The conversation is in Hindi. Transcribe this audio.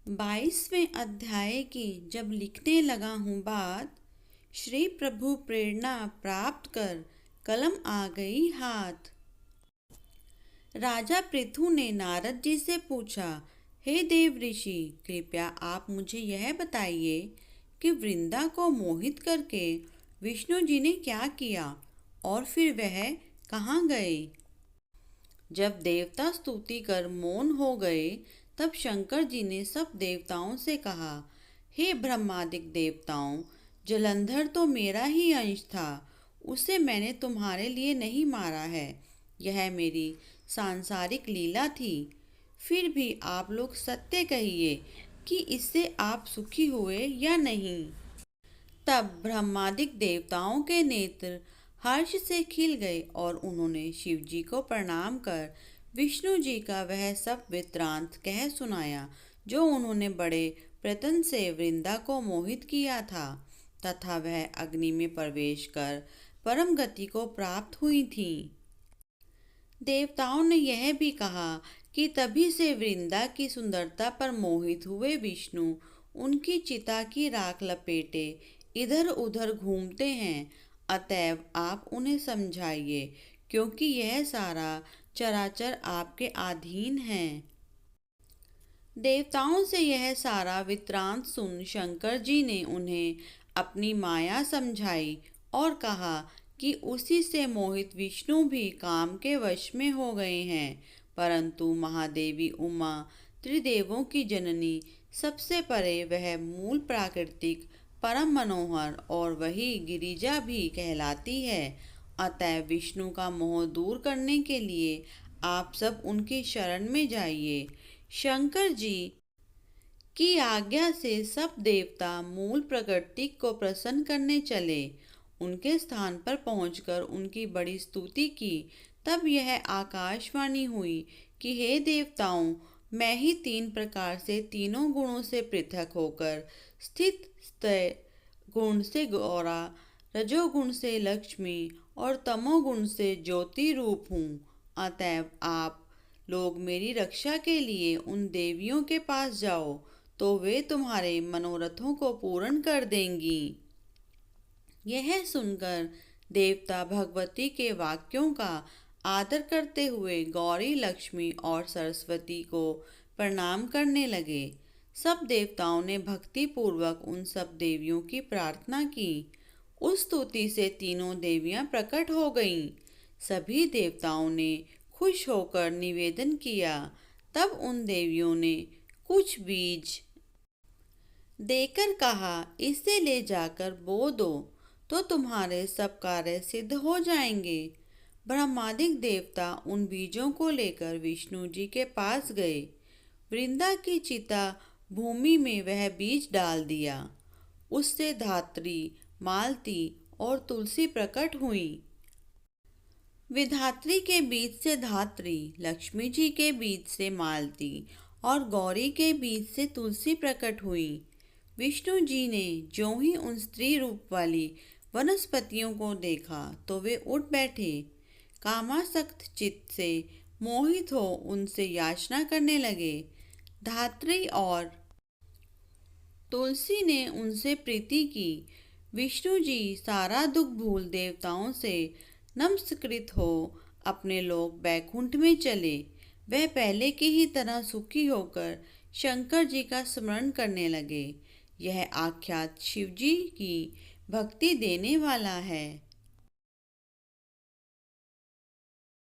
22वें अध्याय की जब लिखने लगा हूँ बात, श्री प्रभु प्रेरणा प्राप्त कर कलम आ गई हाथ। राजा पृथु ने नारद जी से पूछा, हे देव ऋषि, कृपया आप मुझे यह बताइए कि वृंदा को मोहित करके विष्णु जी ने क्या किया और फिर वह कहाँ गए। जब देवता स्तुति कर मौन हो गए, तब शंकर जी ने सब देवताओं से कहा, हे ब्रह्मादिक देवताओं, जलंधर तो मेरा ही अंश था, उसे मैंने तुम्हारे लिए नहीं मारा है। यह मेरी सांसारिक लीला थी। फिर भी आप लोग सत्य कहिए कि इससे आप सुखी हुए या नहीं। तब ब्रह्मादिक देवताओं के नेत्र हर्ष से खिल गए और उन्होंने शिव जी को प्रणाम कर विष्णु जी का वह सब वृत्तांत कह सुनाया जो उन्होंने बड़े प्रयत्न से वृंदा को मोहित किया था तथा वह अग्नि में प्रवेश कर परम गति को प्राप्त हुई थी। देवताओं ने यह भी कहा कि तभी से वृंदा की सुंदरता पर मोहित हुए विष्णु उनकी चिता की राख लपेटे इधर उधर घूमते हैं, अतएव आप उन्हें समझाइए क्योंकि यह सारा चराचर आपके अधीन है। देवताओं से यह सारा वृत्तांत सुन शंकर जी ने उन्हें अपनी माया समझाई और कहा कि उसी से मोहित विष्णु भी काम के वश में हो गए हैं, परंतु महादेवी उमा त्रिदेवों की जननी सबसे परे वह मूल प्राकृतिक परम मनोहर और वही गिरिजा भी कहलाती है। अतः विष्णु का मोह दूर करने के लिए आप सब उनकी शरण में जाइए। शंकर जी की आज्ञा से सब देवता मूल प्रकृति को प्रसन्न करने चले। उनके स्थान पर पहुंचकर उनकी बड़ी स्तुति की। तब यह आकाशवाणी हुई कि हे देवताओं, मैं ही तीन प्रकार से तीनों गुणों से पृथक होकर स्थित स्थित गुण से गौरा, रजोगुण से लक्ष्मी और तमोगुण से ज्योति रूप हूँ। अतएव आप लोग मेरी रक्षा के लिए उन देवियों के पास जाओ, तो वे तुम्हारे मनोरथों को पूर्ण कर देंगी। यह सुनकर देवता भगवती के वाक्यों का आदर करते हुए गौरी, लक्ष्मी और सरस्वती को प्रणाम करने लगे। सब देवताओं ने भक्ति पूर्वक उन सब देवियों की प्रार्थना की। उस स्तुति से तीनों देवियां प्रकट हो गईं। सभी देवताओं ने खुश होकर निवेदन किया। तब उन देवियों ने कुछ बीज देकर कहा, इसे ले जाकर बो दो तो तुम्हारे सब कार्य सिद्ध हो जाएंगे। ब्रह्मादिक देवता उन बीजों को लेकर विष्णु जी के पास गए। वृंदा की चिता भूमि में वह बीज डाल दिया। उससे धात्री, मालती और तुलसी प्रकट हुई। विधात्री के बीज से धात्री, लक्ष्मी जी के बीज से मालती और गौरी के बीज से तुलसी प्रकट हुई। विष्णु जी ने ज्यों ही उन स्त्री रूप वाली वनस्पतियों को देखा तो वे उठ बैठे। कामासक्त चित्त से मोहित हो उनसे याचना करने लगे। धात्री और तुलसी ने उनसे प्रीति की। विष्णु जी सारा दुख भूल देवताओं से नमस्कृत हो अपने लोक बैकुंठ में चले। वह पहले की ही तरह सुखी होकर शंकर जी का स्मरण करने लगे। यह आख्यात शिव जी की भक्ति देने वाला है।